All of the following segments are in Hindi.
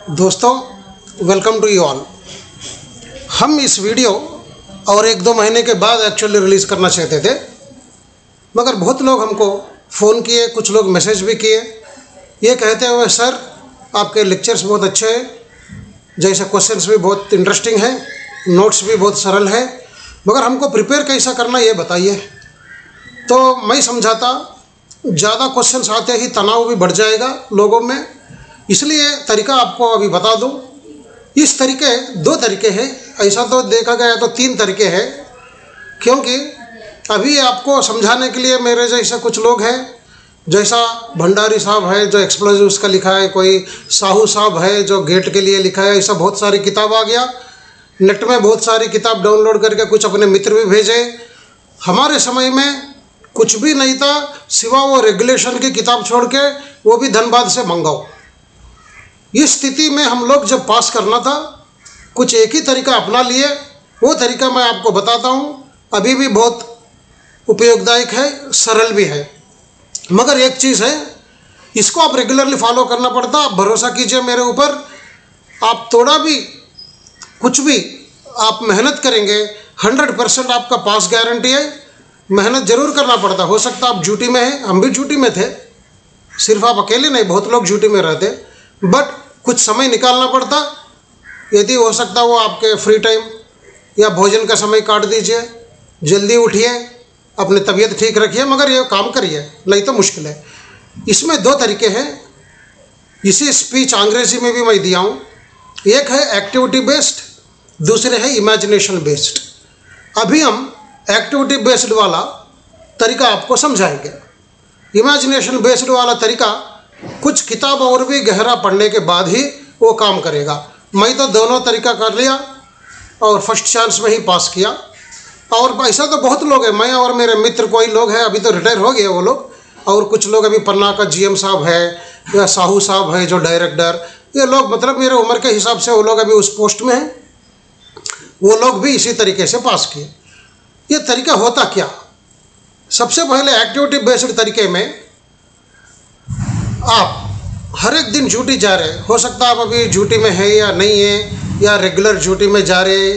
दोस्तों, वेलकम टू यू ऑल। हम इस वीडियो और 1-2 महीने के बाद एक्चुअली रिलीज़ करना चाहते थे, मगर बहुत लोग हमको फ़ोन किए, कुछ लोग मैसेज भी किए, ये कहते हुए सर आपके लेक्चर्स बहुत अच्छे हैं, जैसे क्वेश्चंस भी बहुत इंटरेस्टिंग है, नोट्स भी बहुत सरल है, मगर हमको प्रिपेयर कैसा करना ये बताइए। तो मैं समझाता ज़्यादा क्वेश्चंस आते ही तनाव भी बढ़ जाएगा लोगों में, इसलिए तरीका आपको अभी बता दूं। इस तरीके 2 तरीके हैं, ऐसा तो देखा गया तो 3 तरीके हैं, क्योंकि अभी आपको समझाने के लिए मेरे जैसे कुछ लोग हैं, जैसा भंडारी साहब है जो एक्सप्लोजिव्स का लिखा है, कोई साहू साहब है जो गेट के लिए लिखा है, ऐसा बहुत सारी किताब आ गया। नेट में बहुत सारी किताब डाउनलोड करके कुछ अपने मित्र भी भेजे। हमारे समय में कुछ भी नहीं था सिवा वो रेगुलेशन की किताब छोड़ के, वो भी धनबाद से मंगाओ। इस स्थिति में हम लोग जब पास करना था, कुछ एक ही तरीका अपना लिए। वो तरीका मैं आपको बताता हूँ, अभी भी बहुत उपयोगदायक है, सरल भी है, मगर एक चीज़ है, इसको आप रेगुलरली फॉलो करना पड़ता। आप भरोसा कीजिए मेरे ऊपर, आप थोड़ा भी कुछ भी आप मेहनत करेंगे 100% आपका पास गारंटी है। मेहनत ज़रूर करना पड़ता। हो सकता आप ड्यूटी में हैं, हम भी ड्यूटी में थे, सिर्फ आप अकेले नहीं, बहुत लोग ड्यूटी में रहते, बट कुछ समय निकालना पड़ता। यदि हो सकता वो आपके फ्री टाइम या भोजन का समय काट दीजिए, जल्दी उठिए, अपनी तबीयत ठीक रखिए, मगर ये काम करिए, नहीं तो मुश्किल है। इसमें 2 तरीके हैं, इसी स्पीच अंग्रेजी में भी मैं दिया हूँ। एक है एक्टिविटी बेस्ड, दूसरे है इमेजिनेशन बेस्ड। अभी हम एक्टिविटी बेस्ड वाला तरीका आपको समझाएंगे। इमेजिनेशन बेस्ड वाला तरीका कुछ किताब और भी गहरा पढ़ने के बाद ही वो काम करेगा। मैं तो दोनों तरीका कर लिया और फर्स्ट चांस में ही पास किया। और ऐसा तो बहुत लोग हैं, मैं और मेरे मित्र कोई लोग हैं, अभी तो रिटायर हो गए वो लोग, और कुछ लोग अभी पन्ना का GM साहब है या साहू साहब है जो डायरेक्टर, ये लोग मतलब मेरे उम्र के हिसाब से वो लोग अभी उस पोस्ट में हैं, वो लोग भी इसी तरीके से पास किए। ये तरीका होता क्या? सबसे पहले एक्टिविटी बेस्ड तरीके में आप हर एक दिन ड्यूटी जा रहे, हो सकता आप अभी ड्यूटी में है या नहीं है, या रेगुलर ड्यूटी में जा रहे,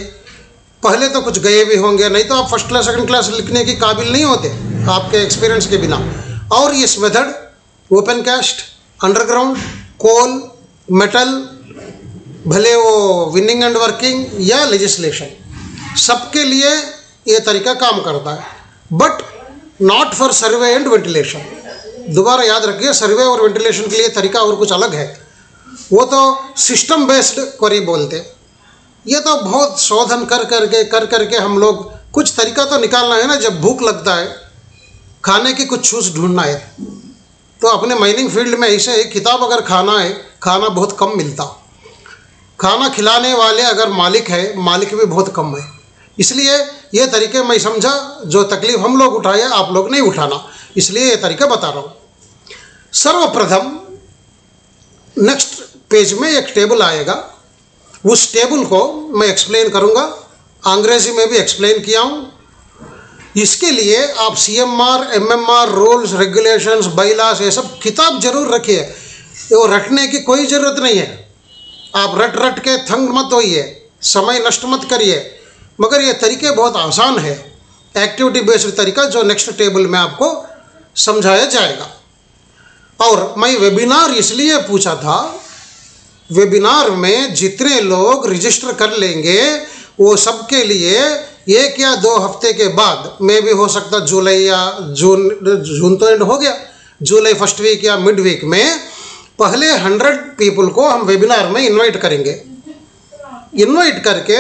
पहले तो कुछ गए भी होंगे, नहीं तो आप फर्स्ट क्लास सेकंड क्लास लिखने के काबिल नहीं होते आपके एक्सपीरियंस के बिना। और इस मेथड ओपन कास्ट, अंडरग्राउंड, कोल, मेटल, भले वो विनिंग एंड वर्किंग या लेजिस्लेशन, सबके लिए ये तरीका काम करता है, but not for survey and ventilation. दोबारा याद रखिए, सर्वे और वेंटिलेशन के लिए तरीका और कुछ अलग है, वो तो सिस्टम बेस्ड क्वेरी बोलते। ये तो बहुत शोधन कर करके हम लोग कुछ तरीका तो निकालना है ना। जब भूख लगता है, खाने की कुछ चूज ढूंढना है, तो अपने माइनिंग फील्ड में ऐसे ही किताब अगर खाना है, खाना बहुत कम मिलता। खाना खिलाने वाले अगर मालिक है, मालिक भी बहुत कम है। इसलिए ये तरीके मैं समझा, जो तकलीफ हम लोग उठाए आप लोग नहीं उठाना, इसलिए ये तरीका बता रहा हूँ। सर्वप्रथम नेक्स्ट पेज में एक टेबल आएगा, उस टेबल को मैं एक्सप्लेन करूँगा, अंग्रेजी में भी एक्सप्लेन किया हूँ। इसके लिए आप CMR, MMR, रूल्स, रेगुलेशंस, बाइलास, ये सब किताब जरूर रखिए। वो रटने की कोई ज़रूरत नहीं है, आप रट के थंग मत होइए, समय नष्ट मत करिए, मगर ये तरीके बहुत आसान है। एक्टिविटी बेस्ड तरीका जो नेक्स्ट टेबल में आपको समझाया जाएगा। और मैं वेबिनार इसलिए पूछा था, वेबिनार में जितने लोग रजिस्टर कर लेंगे वो सबके लिए 1 या 2 हफ्ते के बाद, में भी हो सकता जुलाई या जून तो एंड हो गया, जुलाई फर्स्ट वीक या मिड वीक में पहले 100 पीपल को हम वेबिनार में इनवाइट करेंगे। इनवाइट करके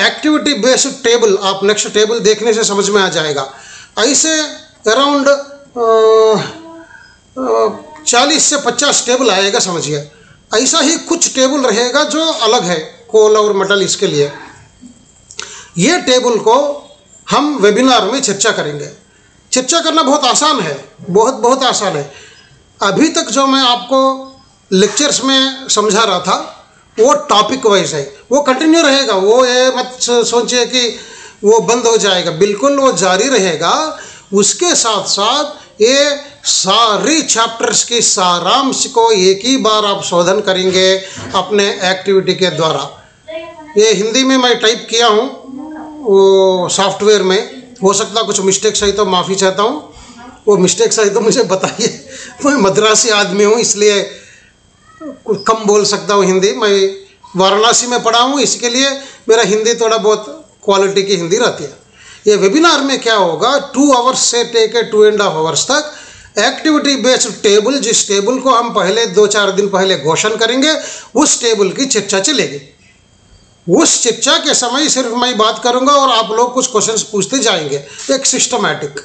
एक्टिविटी बेस्ड टेबल, आप नेक्स्ट टेबल देखने से समझ में आ जाएगा। ऐसे अराउंड 40 से 50 टेबल आएगा, समझिए। ऐसा ही कुछ टेबल रहेगा जो अलग है, कोल और मेटल, इसके लिए। ये टेबल को हम वेबिनार में चर्चा करेंगे। चर्चा करना बहुत आसान है, बहुत आसान है। अभी तक जो मैं आपको लेक्चर्स में समझा रहा था वो टॉपिक वाइज है, वो कंटिन्यू रहेगा। वो ये मत सोचिए कि वो बंद हो जाएगा, बिल्कुल वो जारी रहेगा। उसके साथ साथ ये सारी चैप्टर्स की सारांश को एक ही बार आप शोधन करेंगे अपने एक्टिविटी के द्वारा। ये हिंदी में मैं टाइप किया हूँ वो सॉफ्टवेयर में, हो सकता कुछ मिस्टेक्स है तो माफ़ी चाहता हूँ, वो मिस्टेक्स है तो मुझे बताइए। मैं मद्रासी आदमी हूँ इसलिए कम बोल सकता हूँ हिंदी। मैं वाराणसी में पढ़ा हूँ, इसके लिए मेरा हिंदी थोड़ा बहुत क्वालिटी की हिंदी रहती है। ये वेबिनार में क्या होगा, 2 आवर्स से टेके 2.5 आवर्स तक एक्टिविटी बेस्ड टेबल, जिस टेबल को हम पहले 2-4 दिन पहले घोषणा करेंगे, उस टेबल की चर्चा चलेगी। उस चर्चा के समय सिर्फ मैं बात करूंगा और आप लोग कुछ क्वेश्चंस पूछते जाएंगे, एक सिस्टमैटिक।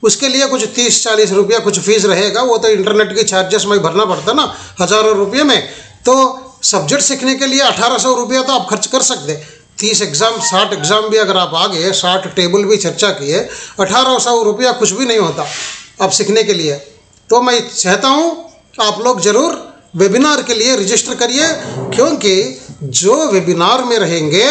उसके लिए कुछ 30-40 रुपया कुछ फीस रहेगा, वो तो इंटरनेट की चार्जेस में भरना पड़ता ना, हज़ारों रुपये में। तो सब्जेक्ट सीखने के लिए 1800 रुपया तो आप खर्च कर सकते। 30 एग्ज़ाम 60 एग्ज़ाम भी अगर आप आ गए, 60 टेबल भी चर्चा किए, 1800 रुपया कुछ भी नहीं होता आप सीखने के लिए। तो मैं चाहता हूँ आप लोग ज़रूर वेबिनार के लिए रजिस्टर करिए, क्योंकि जो वेबिनार में रहेंगे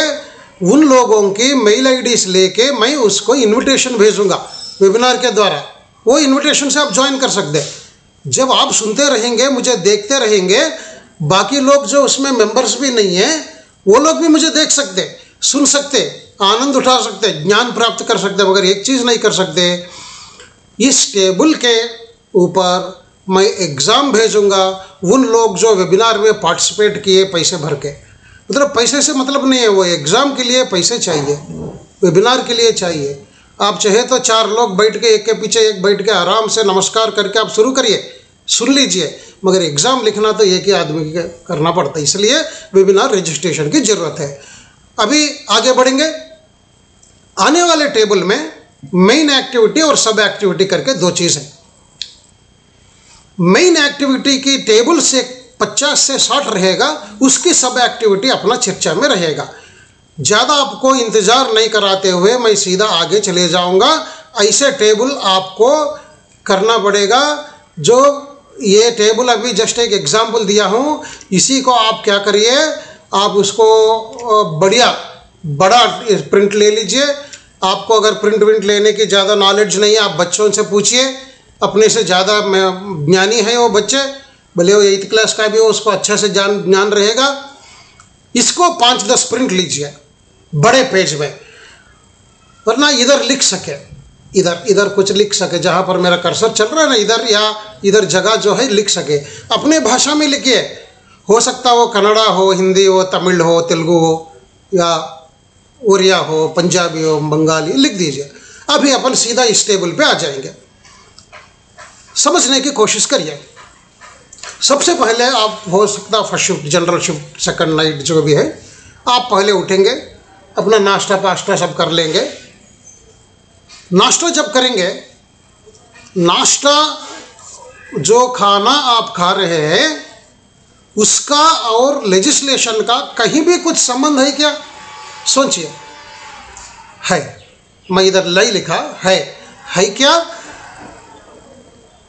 उन लोगों की मेल आईडीज लेके मैं उसको इनविटेशन भेजूंगा वेबिनार के द्वारा। वो इनविटेशन से आप ज्वाइन कर सकते हैं। जब आप सुनते रहेंगे, मुझे देखते रहेंगे, बाकी लोग जो उसमें मेंबर्स भी नहीं हैं वो लोग भी मुझे देख सकते, सुन सकते, आनंद उठा सकते, ज्ञान प्राप्त कर सकते। मगर एक चीज़ नहीं कर सकते, इस टेबल के ऊपर मैं एग्ज़ाम भेजूंगा उन लोग जो वेबिनार में पार्टिसिपेट किए पैसे भर के। मतलब पैसे से मतलब नहीं है, वो एग्ज़ाम के लिए पैसे चाहिए, वेबिनार के लिए चाहिए। आप चाहे तो 4 लोग बैठ के एक के पीछे एक बैठ के आराम से नमस्कार करके आप शुरू करिए, सुन लीजिए। मगर एग्ज़ाम लिखना तो एक ही आदमी के करना पड़ता है, इसलिए वेबिनार रजिस्ट्रेशन की ज़रूरत है। अभी आगे बढ़ेंगे। आने वाले टेबल में मेन एक्टिविटी और सब एक्टिविटी करके 2 चीज़ है। मेन एक्टिविटी की टेबल से 50 से 60 रहेगा, उसकी सब एक्टिविटी अपना चर्चा में रहेगा। ज़्यादा आपको इंतज़ार नहीं कराते हुए मैं सीधा आगे चले जाऊंगा। ऐसे टेबल आपको करना पड़ेगा। जो ये टेबल अभी जस्ट एक एग्जांपल दिया हूँ, इसी को आप क्या करिए, आप उसको बड़ा प्रिंट ले लीजिए। आपको अगर प्रिंट लेने की ज़्यादा नॉलेज नहीं है, आप बच्चों से पूछिए, अपने से ज़्यादा ज्ञानी है वो बच्चे, भले वो 8th क्लास का भी हो, उसको अच्छा से ज्ञान रहेगा। इसको 5-10 प्रिंट लीजिए बड़े पेज में, वरना इधर लिख सके, इधर कुछ लिख सके, जहाँ पर मेरा कर्सर चल रहा है ना, इधर या इधर जगह जो है लिख सके। अपने भाषा में लिखिए, हो सकता हो कन्नड़ा हो, हिंदी हो, तमिल हो, तेलुगु हो, या उड़िया हो, पंजाबी हो, बंगाली, लिख दीजिए। अभी अपन सीधा इस टेबल पे आ जाएंगे। समझने की कोशिश करिए। सबसे पहले आप, हो सकता first shift, general shift, second night जो भी है, आप पहले उठेंगे, अपना नाश्ता पास्ता सब कर लेंगे। नाश्ता जब करेंगे, नाश्ता जो खाना आप खा रहे हैं उसका और लेजिस्लेशन का कहीं भी कुछ संबंध है क्या? सोचिए। है, मैं इधर लाई लिखा है क्या?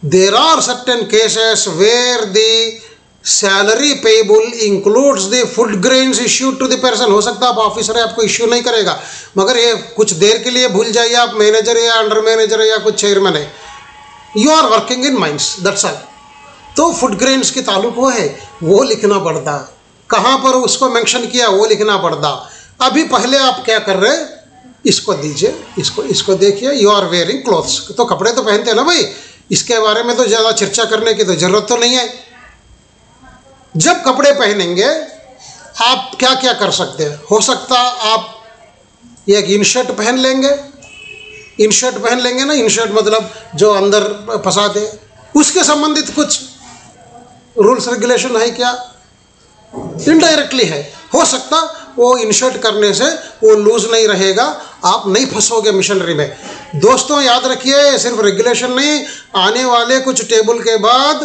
There are certain cases where the salary payable includes the food grains issued to the person। हो सकता है आप ऑफिसर है, आपको इश्यू नहीं करेगा, मगर ये कुछ देर के लिए भूल जाइए, आप मैनेजर या अंडर मैनेजर या कुछ चेयरमैन है, you are working in mines, that's all. तो फूड ग्रेन्स के ताल्लुक वो है, वो लिखना पड़ता, कहाँ पर उसको मेंशन किया वो लिखना पड़ता। अभी पहले आप क्या कर रहे हैं, इसको दीजिए, इसको देखिए, यू आर वेयरिंग क्लॉथ्स, तो कपड़े तो पहनते हैं ना भाई, इसके बारे में तो ज़्यादा चर्चा करने की तो ज़रूरत तो नहीं है। जब कपड़े पहनेंगे आप क्या क्या कर सकते हैं? हो सकता आप एक इनशर्ट पहन लेंगे, इनशर्ट पहन लेंगे ना, इनशर्ट मतलब जो अंदर फंसाते, उसके संबंधित कुछ रूल्स रेगुलेशन है क्या? इनडायरेक्टली है। हो सकता वो इनशर्ट करने से वो लूज नहीं रहेगा, आप नहीं फंसोगे मिशनरी में। दोस्तों याद रखिए, सिर्फ रेगुलेशन नहीं, आने वाले कुछ टेबल के बाद,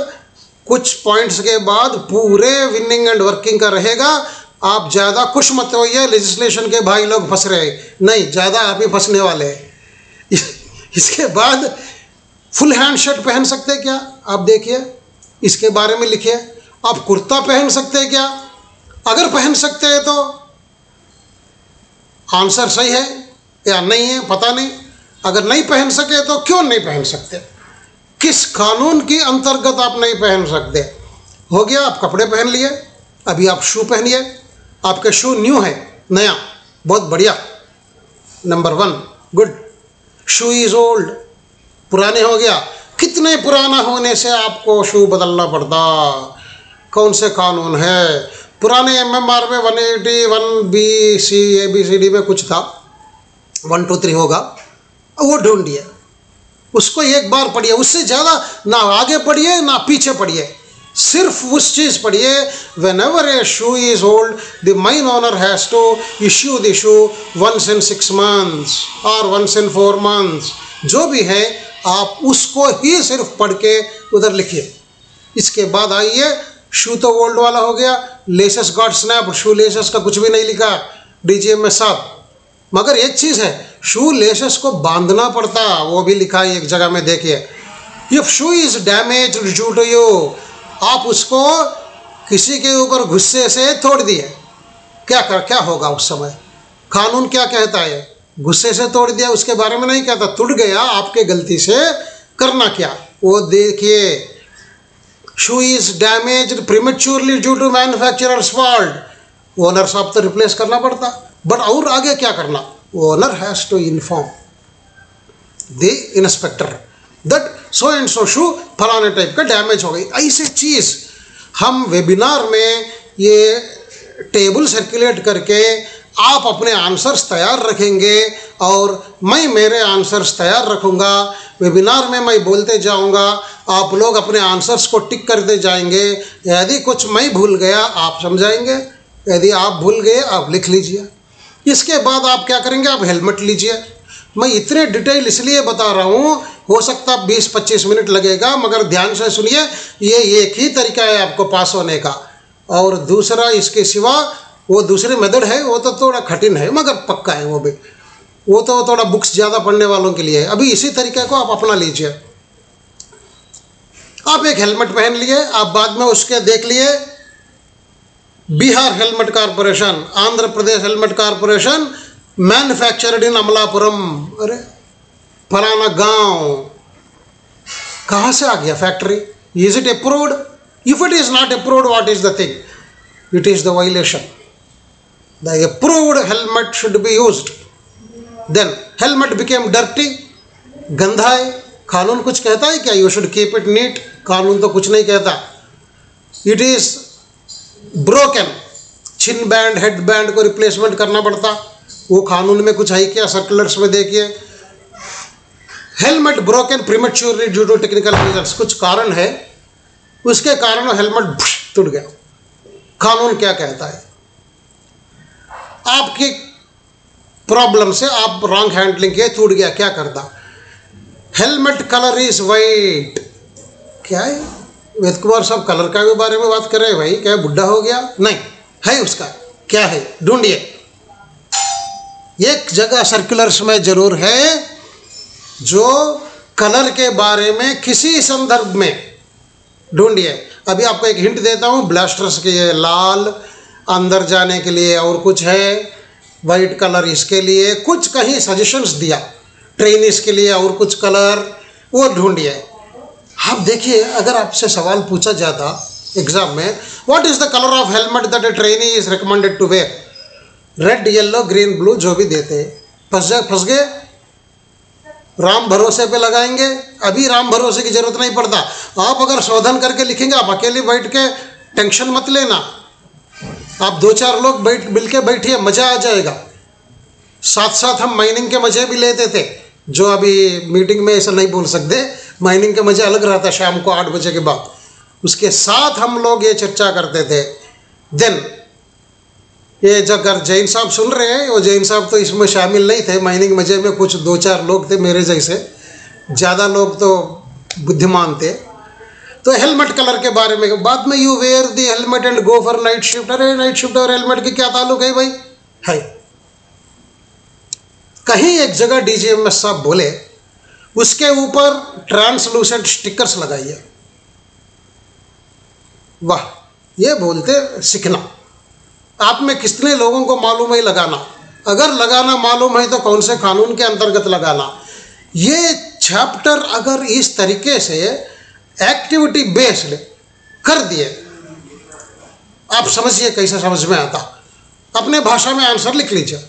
कुछ पॉइंट्स के बाद पूरे विनिंग एंड वर्किंग का रहेगा। आप ज़्यादा खुश मत होइए लेजिस्लेशन के भाई लोग फंस रहे हैं, नहीं, ज़्यादा आप ही फंसने वाले हैं। इसके बाद फुल हैंड शर्ट पहन सकते हैं क्या? आप देखिए, इसके बारे में लिखिए। आप कुर्ता पहन सकते हैं क्या? अगर पहन सकते हैं तो आंसर सही है या नहीं है पता नहीं। अगर नहीं पहन सके तो क्यों नहीं पहन सकते, किस कानून की अंतर्गत आप नहीं पहन सकते। हो गया, आप कपड़े पहन लिए, अभी आप शू पहनिए, आपके शू न्यू है, नया, बहुत बढ़िया, number 1 good. Shoe is old, पुराने हो गया। कितने पुराना होने से आपको शू बदलना पड़ता, कौन से कानून है? पुराने MMR में 180 1BC ABCD में कुछ था, 1 2 3 होगा, वो ढूंढिए, उसको एक बार पढ़िए, उससे ज़्यादा ना आगे पढ़िए ना पीछे पढ़िए, सिर्फ उस चीज़ पढ़िए। Whenever a shoe is old the mine owner has to issue the shoe once in 6 months और वंस इन 4 months, जो भी है आप उसको ही सिर्फ पढ़ के उधर लिखिए। इसके बाद आइए, शू तो ओल्ड वाला हो गया, laces got snap, shoe laces का कुछ भी नहीं लिखा DGM में साफ, मगर एक चीज़ है, शू लेसेस को बांधना पड़ता, वो भी लिखा है एक जगह में, देखिए। If shoe is damage due to you, आप उसको किसी के ऊपर गुस्से से तोड़ दिए, क्या होगा उस समय? कानून क्या कहता है? गुस्से से तोड़ दिया, उसके बारे में नहीं कहता, टूट गया आपके गलती से, करना क्या वो देखिए। Shoe is damage prematurely due to manufacturer's fault, owner साहब तो रिप्लेस करना पड़ता, बट और आगे क्या करना? Owner has to inform the inspector that so and so shoe फलाने टाइप का डैमेज हो गई। ऐसी चीज़ हम वेबिनार में ये टेबल सर्कुलेट करके आप अपने आंसर्स तैयार रखेंगे और मैं मेरे आंसर्स तैयार रखूँगा। वेबिनार में मैं बोलते जाऊँगा, आप लोग अपने आंसर्स को टिक करते जाएंगे। यदि कुछ मैं भूल गया आप समझाएंगे, यदि आप भूल गए आप लिख लीजिए। इसके बाद आप क्या करेंगे? आप हेलमेट लीजिए। मैं इतने डिटेल इसलिए बता रहा हूँ, हो सकता 20-25 मिनट लगेगा, मगर ध्यान से सुनिए, ये एक ही तरीका है आपको पास होने का, और दूसरा इसके सिवा वो दूसरे मेथड है, वो तो थोड़ा कठिन है मगर पक्का है, वो भी, वो तो थोड़ा बुक्स ज़्यादा पढ़ने वालों के लिए है। अभी इसी तरीके को आप अपना लीजिए। आप एक हेलमेट पहन लिए, आप बाद में उसके देख लिए Bihar helmet corporation, Andhra Pradesh helmet corporation, manufactured in अमलापुरम। अरे फलाना गांव, कहाँ से आ गया factory? Is it approved? If it is not approved, what is the thing? It is the violation. The approved helmet should be used. Then helmet became dirty, गंदा है। कानून कुछ कहता है क्या? You should keep it neat. कानून तो कुछ नहीं कहता। It is broken, chin band head band को रिप्लेसमेंट करना पड़ता, वो कानून में कुछ है क्या? सर्कुलर्स में देखिए। Helmet broken prematurely due to technical reasons, कुछ कारण है, उसके कारण हेलमेट टूट गया। कानून क्या कहता है? आपकी प्रॉब्लम से आप रॉन्ग हैंडलिंग किए, टूट गया, क्या करता? Helmet colour is white. क्या है? वेद कुमार साहब कलर का भी बारे में बात कर रहे हैं भाई, क्या बुढ़ा हो गया? नहीं है, उसका क्या है ढूंढिए। एक जगह सर्कुलर्स में जरूर है जो कलर के बारे में किसी संदर्भ में ढूंढिए। अभी आपको एक हिंट देता हूँ, ब्लास्टर्स के लिए लाल अंदर जाने के लिए, और कुछ है वाइट कलर इसके लिए, कुछ कहीं सजेशंस दिया, ट्रेनिस के लिए और कुछ कलर, वो ढूंढिए। आप देखिए, अगर आपसे सवाल पूछा जाता एग्जाम में, what is the colour of helmet that a trainee is recommended to wear? Red yellow green blue जो भी देते, फंस गए। राम भरोसे पे लगाएंगे। अभी राम भरोसे की जरूरत नहीं पड़ता, आप अगर शोधन करके लिखेंगे, आप अकेले बैठ के टेंशन मत लेना, आप 2-4 लोग मिल के बैठिए, मज़ा आ जाएगा। साथ साथ हम माइनिंग के मज़े भी लेते थे, जो अभी मीटिंग में ऐसा नहीं बोल सकते। माइनिंग के मज़े अलग रहता है, शाम को 8 बजे के बाद, उसके साथ हम लोग ये चर्चा करते थे। देन ये जो अगर जैन साहब सुन रहे हैं, वो जैन साहब तो इसमें शामिल नहीं थे माइनिंग मज़े में, कुछ 2-4 लोग थे मेरे जैसे, ज़्यादा लोग तो बुद्धिमान थे। तो हेलमेट कलर के बारे में बाद में, you wear the helmet and go for night shift. अरे नाइट शिफ्ट और हेलमेट की क्या ताल्लुक है भाई? है कहीं एक जगह DGM साहब बोले, उसके ऊपर ट्रांसलूसेंट स्टिकर्स लगाइए। वाह, ये बोलते सीखना। आप में कितने लोगों को मालूम है लगाना? अगर लगाना मालूम है तो कौन से कानून के अंतर्गत लगाना? ये चैप्टर अगर इस तरीके से एक्टिविटी बेस्ड कर दिए, आप समझिए कैसे समझ में आता। अपने भाषा में आंसर लिख लीजिए।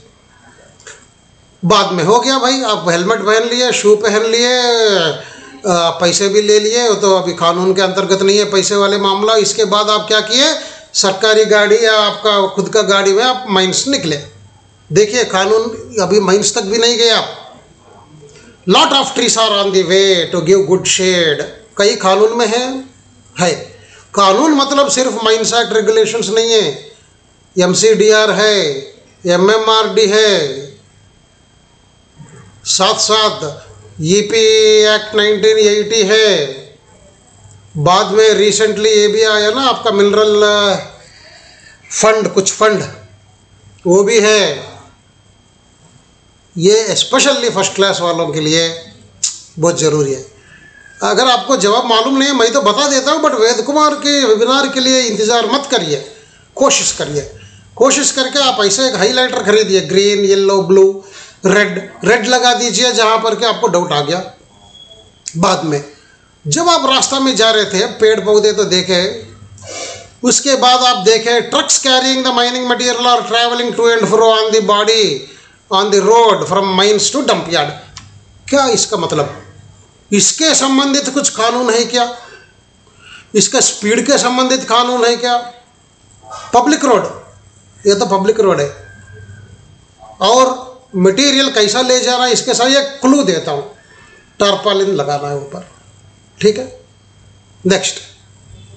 बाद में हो गया भाई, आप हेलमेट पहन लिए, शू पहन लिए, पैसे भी ले लिए, तो अभी कानून के अंतर्गत नहीं है पैसे वाले मामला। इसके बाद आप क्या किए, सरकारी गाड़ी या आपका खुद का गाड़ी में आप माइंस निकले। देखिए कानून अभी माइंस तक भी नहीं गए आप। Lot of trees are on the way to give good shade, कई कानून में है। कानून मतलब सिर्फ माइंस एक्ट रेगुलेशंस नहीं है, MCDR है, MMRD है, साथ साथ EP एक्ट 1980 है। बाद में रिसेंटली ये भी आया ना आपका मिनरल फंड, कुछ फंड वो भी है। ये स्पेशली फर्स्ट क्लास वालों के लिए बहुत ज़रूरी है। अगर आपको जवाब मालूम नहीं है मैं तो बता देता हूँ, बट वेद कुमार के वेबिनार के लिए इंतज़ार मत करिए, कोशिश करिए। कोशिश करके आप ऐसे एक हाईलाइटर खरीदिए, ग्रीन, येलो, ब्लू, रेड लगा दीजिए जहाँ पर के आपको डाउट आ गया। बाद में जब आप रास्ता में जा रहे थे, पेड़ पौधे तो देखे, उसके बाद आप देखे trucks carrying the mining material are travelling to and fro on the body on the road from mines to dump yard. क्या इसका मतलब, इसके संबंधित कुछ कानून है क्या? इसका स्पीड के संबंधित कानून है क्या? पब्लिक रोड, ये तो पब्लिक रोड है, और मटेरियल कैसा ले जा रहा है इसके साथ एक क्लू देता हूँ, टारपालिन लगाना है ऊपर, ठीक है। नेक्स्ट,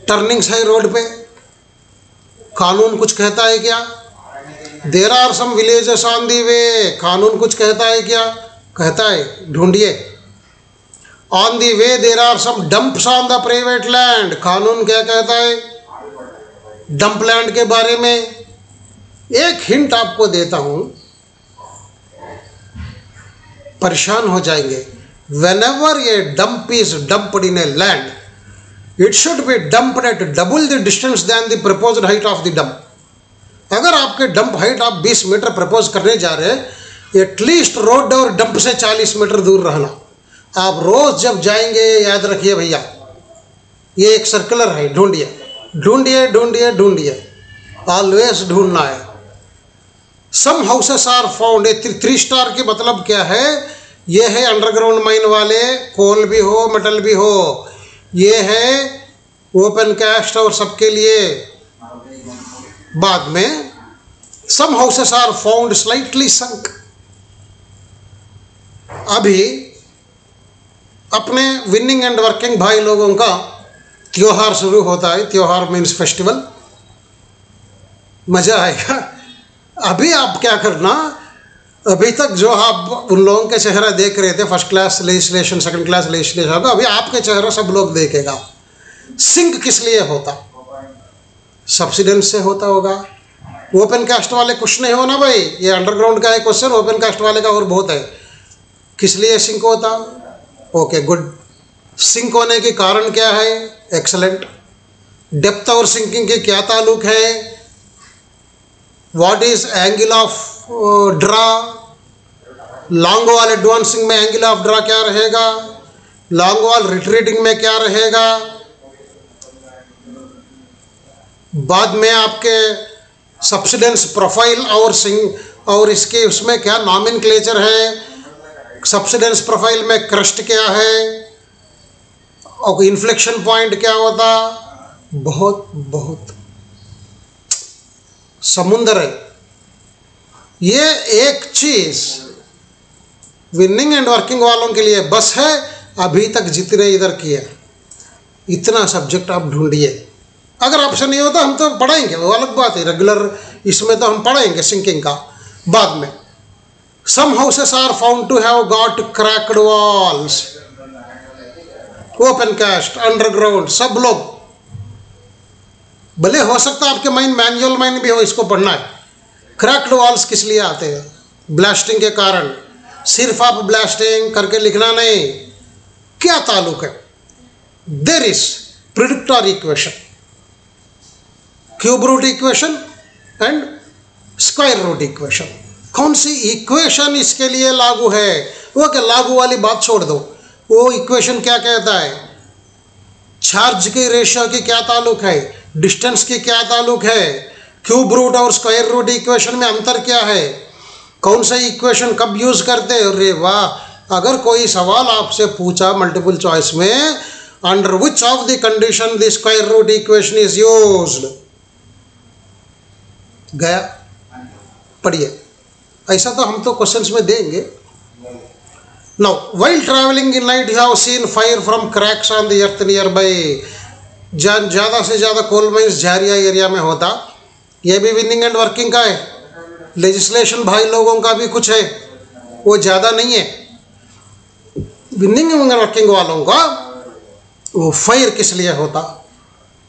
टर्निंग्स है रोड पे, कानून कुछ कहता है क्या? There are some villages on the way, कानून कुछ कहता है क्या? कहता है, ढूंढिए। On the way there are some dumps on the private land, कानून क्या कहता है डंप लैंड के बारे में? एक हिंट आपको देता हूं, परेशान हो जाएंगे। whenever a dump is dumped in a land, it should be dumped at double the distance than the proposed height of the dump. अगर आपके डंप हाइट आप 20 मीटर प्रपोज करने जा रहे हैं, एटलीस्ट रोड और डंप से 40 मीटर दूर रहना। आप रोज जब जाएंगे याद रखिए भैया, ये एक सर्कुलर है, ढूंढिए ढूंढिए ढूंढिए ढूंढिए, ऑलवेज ढूंढना है। सम हाउसेस आर फाउंड, 3 स्टार की मतलब क्या है? ये है अंडरग्राउंड माइन वाले, कोल भी हो मेटल भी हो, ये है ओपन कास्ट और सबके लिए। बाद में some houses are found slightly संक। अभी अपने विनिंग एंड वर्किंग भाई लोगों का त्योहार शुरू होता है, त्योहार मीन्स फेस्टिवल, मजा आएगा। अभी आप क्या करना, अभी तक जो आप उन लोगों के चेहरा देख रहे थे, first class legislation, second class legislation होगा, अभी आपके चेहरा सब लोग देखेगा। सिंक किस लिए होता? सब्सिडेंस से होता होगा। ओपन कास्ट वाले कुछ नहीं हो ना भाई, ये अंडरग्राउंड का है क्वेश्चन, ओपन कास्ट वाले का और बहुत है। किस लिए सिंक होता? Okay good. सिंक होने के कारण क्या है? एक्सलेंट। डेप्थ और सिंकिंग के क्या ताल्लुक है? What is angle of draw? Long wall advancing में एंगल ऑफ ड्रा क्या रहेगा? लॉन्ग वॉल रिट्रीटिंग में क्या रहेगा? बाद में आपके सब्सिडेंस प्रोफाइल और सिंक और इसके उसमें क्या नॉमेनक्लेचर है? सब्सिडेंस प्रोफाइल में क्रस्ट क्या है और इन्फ्लेक्शन पॉइंट क्या होता? बहुत बहुत समुंदर है। ये एक चीज विनिंग एंड वर्किंग वालों के लिए बस है। अभी तक जितने इधर किए इतना सब्जेक्ट आप ढूंढिए। अगर आपसे नहीं होता हम तो पढ़ाएंगे, वो अलग बात है, रेगुलर इसमें तो हम पढ़ाएंगे सिंकिंग का बाद में। Some houses are found to have got cracked walls, open cast, underground, सब लोग भले हो सकता है आपके माइंड मैनुअल माइंड भी हो, इसको पढ़ना है। क्रैक्ड वॉल्स किस लिए आते हैं? ब्लास्टिंग के कारण। सिर्फ आप ब्लास्टिंग करके लिखना नहीं, क्या ताल्लुक है? There is predictor equation, cube root equation and square root equation. कौन सी इक्वेशन इसके लिए लागू है? वो क्या लागू वाली बात छोड़ दो, वो इक्वेशन क्या कहता है, चार्ज के रेशियो की क्या ताल्लुक है, डिस्टेंस की क्या ताल्लुक है, क्यूब रूट और स्क्वायर रूट इक्वेशन में अंतर क्या है, कौन सा इक्वेशन कब यूज़ करते हैं। अरे वाह, अगर कोई सवाल आपसे पूछा मल्टीपल चॉइस में, under which of the condition the square root equation is used, गया पढ़िए। ऐसा तो हम तो क्वेश्चंस में देंगे। Now while travelling in night you have seen fire from cracks on the earth nearby. ज़्यादा से ज़्यादा कोल माइंस झारिया एरिया में होता। ये भी विनिंग एंड वर्किंग का है। लेजिस्लेशन भाई लोगों का भी कुछ है, वो ज़्यादा नहीं है। विनिंग एंड वर्किंग वालों का वो फायर किस लिए होता,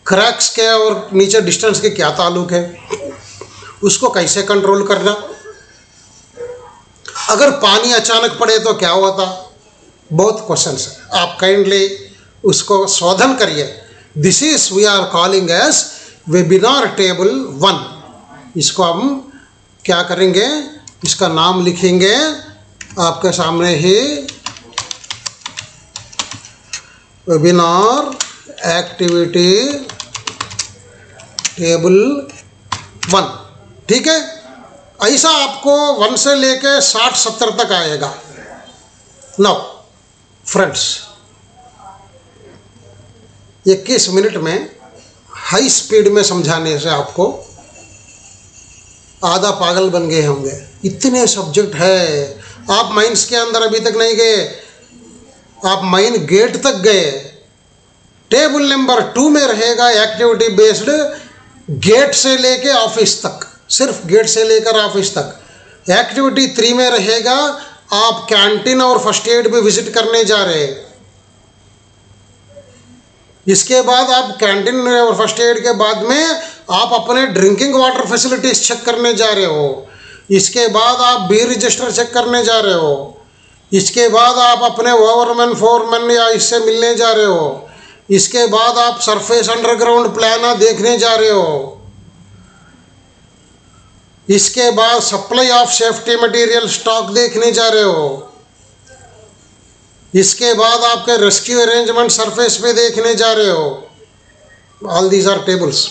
क्रैक्स के और नीचे डिस्टेंस के क्या ताल्लुक है, उसको कैसे कंट्रोल करना, अगर पानी अचानक पड़े तो क्या होता, बहुत क्वेश्चंस है। आप काइंडली उसको शोधन करिए। This is we are calling as webinar table 1। इसको हम क्या करेंगे, इसका नाम लिखेंगे आपके सामने ही, वेबिनार एक्टिविटी टेबल 1। ठीक है, ऐसा आपको 1 से लेके 60-70 तक आएगा। नाउ फ्रेंड्स, 21 मिनट में हाई स्पीड में समझाने से आपको आधा पागल बन गए होंगे। इतने सब्जेक्ट है, आप माइंस के अंदर अभी तक नहीं गए, आप माइन गेट तक गए। टेबल नंबर 2 में रहेगा एक्टिविटी बेस्ड, गेट से लेके ऑफिस तक, सिर्फ गेट से लेकर ऑफिस तक। एक्टिविटी 3 में रहेगा आप कैंटीन और फर्स्ट एड भी विजिट करने जा रहे हैं। इसके बाद आप कैंटीन और फर्स्ट एड के बाद में आप अपने ड्रिंकिंग वाटर फैसिलिटीज चेक करने जा रहे हो। इसके बाद आप बी रजिस्टर चेक करने जा रहे हो। इसके बाद आप अपने ओवरमैन फोरमैन या इससे मिलने जा रहे हो। इसके बाद आप सरफेस अंडरग्राउंड प्लान देखने जा रहे हो। इसके बाद supply of safety material stock देखने जा रहे हो। इसके बाद आपके रेस्क्यू अरेंजमेंट सरफेस पे देखने जा रहे हो। All these are tables.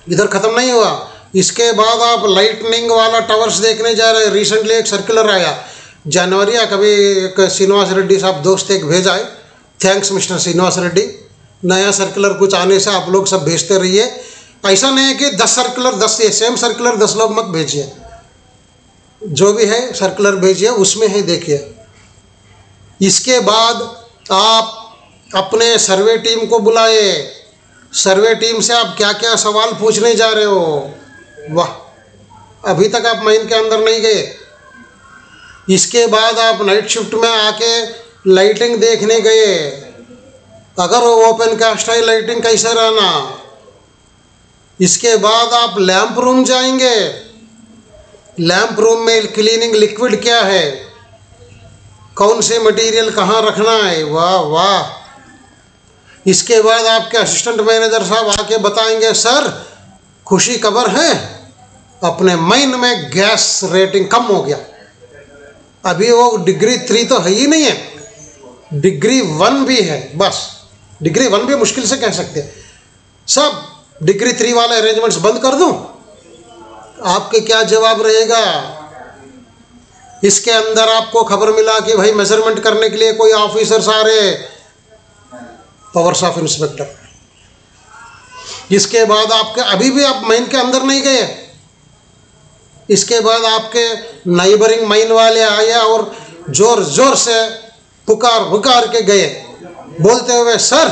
इधर खत्म नहीं हुआ, इसके बाद आप लाइटनिंग वाला टावर्स देखने जा रहे हैं। रिसेंटली एक सर्कुलर आया जनवरी या कभी, एक श्रीनिवास रेड्डी साहब दोस्त एक भेजा है, थैंक्स मिस्टर श्रीनिवास रेड्डी। नया सर्कुलर कुछ आने से आप लोग सब भेजते रहिए। ऐसा नहीं है कि 10 सर्कुलर 10 सेम सर्कुलर 10 लोग मत भेजिए, जो भी है सर्कुलर भेजिए, उसमें है देखिए। इसके बाद आप अपने सर्वे टीम को बुलाए। सर्वे टीम से आप क्या क्या सवाल पूछने जा रहे हो। वाह, अभी तक आप माइन के अंदर नहीं गए। इसके बाद आप नाइट शिफ्ट में आके लाइटिंग देखने गए। अगर वो ओपन कास्ट है, लाइटिंग कैसे रहना। इसके बाद आप लैंप रूम जाएंगे। लैंप रूम में क्लीनिंग लिक्विड क्या है, कौन से मटेरियल कहाँ रखना है। वाह वाह। इसके बाद आपके असिस्टेंट मैनेजर साहब आके बताएंगे, सर खुशी खबर है, अपने माइन में गैस रेटिंग कम हो गया। अभी वो डिग्री 3 तो है ही नहीं है, डिग्री 1 भी है। बस डिग्री 1 भी मुश्किल से कह सकते हैं। सब डिग्री 3 वाले अरेंजमेंट्स बंद कर दूं, आपके क्या जवाब रहेगा। इसके अंदर आपको खबर मिला कि भाई मेजरमेंट करने के लिए कोई ऑफिसर्स आ रहे, पावर्स ऑफ इंस्पेक्टर। इसके बाद आपके अभी भी आप माइन के अंदर नहीं गए। इसके बाद आपके नाइबरिंग माइन वाले आए और जोर जोर से पुकार के गए, बोलते हुए, सर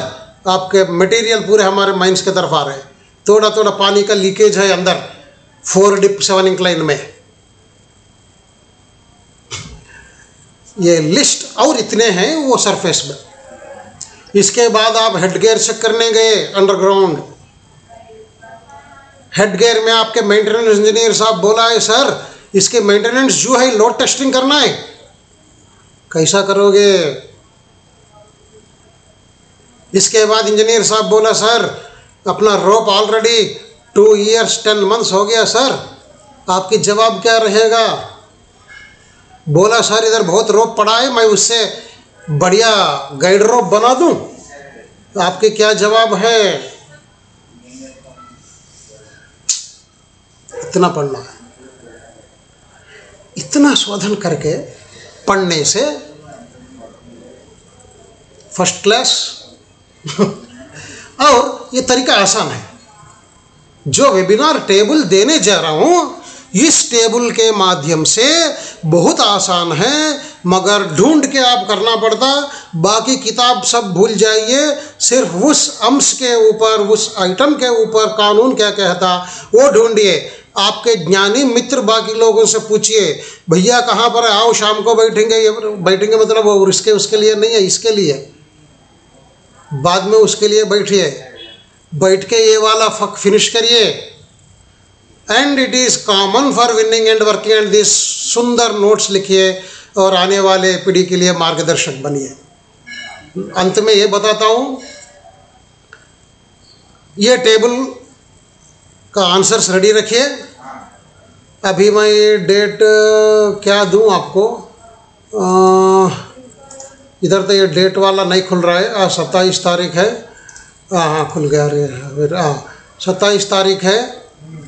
आपके मटेरियल पूरे हमारे माइंस की तरफ आ रहे हैं, थोड़ा थोड़ा पानी का लीकेज है अंदर 4 डिप 7 इंक्लाइन में। ये लिस्ट और इतने हैं वो सरफेस में। इसके बाद आप हेड गियर चेक करने गए अंडरग्राउंड। हेड गियर में आपके मेंटेनेंस इंजीनियर साहब बोला है, सर इसके मेंटेनेंस जो है लोड टेस्टिंग करना है, कैसा करोगे। इसके बाद इंजीनियर साहब बोला, सर अपना रोप ऑलरेडी 2 years 10 months हो गया, सर आपकी जवाब क्या रहेगा। बोला, सर इधर बहुत रोप पड़ा है, मैं उससे बढ़िया गाइड रोप बना दूं? आपके क्या जवाब है? इतना पढ़ना है। इतना शोधन करके पढ़ने से फर्स्ट क्लास। और ये तरीका आसान है। जो वेबिनार टेबल देने जा रहा हूँ, इस टेबल के माध्यम से बहुत आसान है, मगर ढूंढ के आप करना पड़ता। बाकी किताब सब भूल जाइए, सिर्फ उस अंश के ऊपर, उस आइटम के ऊपर कानून क्या कहता वो ढूंढिए। आपके ज्ञानी मित्र बाकी लोगों से पूछिए, भैया कहाँ पर है, आओ शाम को बैठेंगे। ये बैठेंगे मतलब वो इसके उसके लिए नहीं है, इसके लिए बाद में उसके लिए बैठिए। बैठ के ये वाला फिनिश करिए। And it is common for winning and working and this सुंदर नोट्स लिखिए और आने वाले पीढ़ी के लिए मार्गदर्शक बनिए। अंत में ये बताता हूँ, ये टेबल का आंसर्स रेडी रखिए। अभी मैं ये डेट क्या दूँ आपको, इधर तो ये डेट वाला नहीं खुल रहा है। 27 तारीख है। हाँ खुल गया। हाँ 27 तारीख है।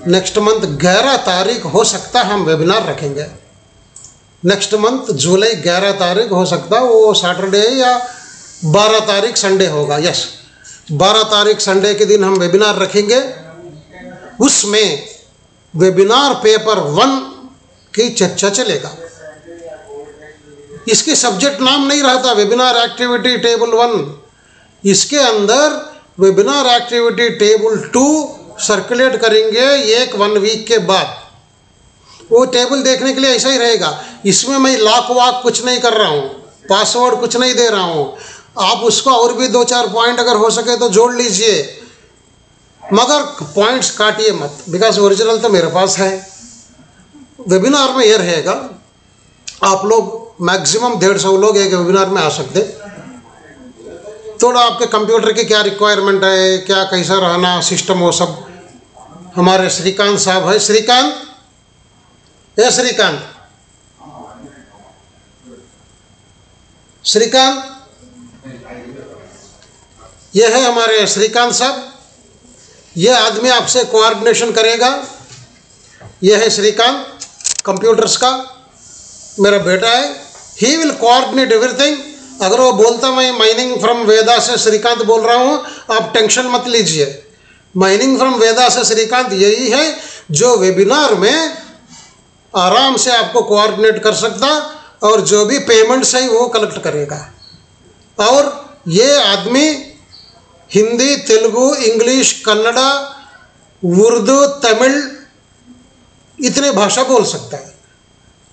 नेक्स्ट मंथ 11 तारीख हो सकता है हम वेबिनार रखेंगे। नेक्स्ट मंथ जुलाई 11 तारीख हो सकता है, वो सैटरडे या 12 तारीख संडे होगा। यस 12 तारीख संडे के दिन हम वेबिनार रखेंगे। उसमें वेबिनार पेपर 1 की चर्चा चलेगा। इसके सब्जेक्ट नाम नहीं रहता वेबिनार एक्टिविटी टेबल 1। इसके अंदर वेबिनार एक्टिविटी टेबल 2 सर्कुलेट करेंगे 1 वीक के बाद। वो टेबल देखने के लिए ऐसा ही रहेगा। इसमें मैं लॉक वाक कुछ नहीं कर रहा हूँ, पासवर्ड कुछ नहीं दे रहा हूँ। आप उसको और भी 2-4 पॉइंट अगर हो सके तो जोड़ लीजिए, मगर पॉइंट्स काटिए मत, बिकॉज ओरिजिनल तो मेरे पास है। वेबिनार में ये रहेगा, आप लोग मैक्सिमम 150 लोग एक वेबिनार में आ सकते। थोड़ा आपके कंप्यूटर की क्या रिक्वायरमेंट है, क्या कैसा रहना सिस्टम, वो सब हमारे श्रीकांत साहब है। श्रीकांत, ये श्रीकांत, श्रीकांत, ये है हमारे श्रीकांत साहब। ये आदमी आपसे कोऑर्डिनेशन करेगा। ये है श्रीकांत, कंप्यूटर्स का मेरा बेटा है। He will coordinate everything. अगर वो बोलता मैं माइनिंग फ्रॉम वेदा से श्रीकांत बोल रहा हूँ, आप टेंशन मत लीजिए। माइनिंग फ्रॉम वेदा से श्रीकांत यही है जो वेबिनार में आराम से आपको कोऑर्डिनेट कर सकता, और जो भी पेमेंट्स है वो कलेक्ट करेगा। और ये आदमी हिंदी, तेलुगु, इंग्लिश, कन्नड़ा, उर्दू, तमिल इतने भाषा बोल सकता है।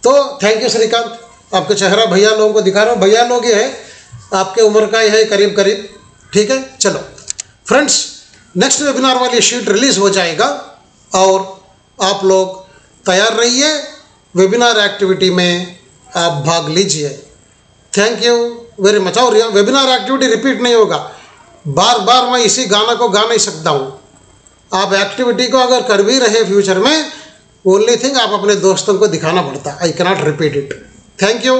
तो थैंक यू श्रीकांत। आपके चेहरा भैया लोगों को दिखा रहा हूँ। भैया लोग ये है, आपके उम्र का ही है करीब करीब। ठीक है, चलो फ्रेंड्स, नेक्स्ट वेबिनार वाली शीट रिलीज हो जाएगा और आप लोग तैयार रहिए। वेबिनार एक्टिविटी में आप भाग लीजिए। Thank you very much. और वेबिनार एक्टिविटी रिपीट नहीं होगा, बार बार मैं इसी गाना को गा नहीं सकता हूँ। आप एक्टिविटी को अगर कर भी रहे फ्यूचर में, ओनली थिंग आप अपने दोस्तों को दिखाना पड़ता। I cannot repeat it. Thank you.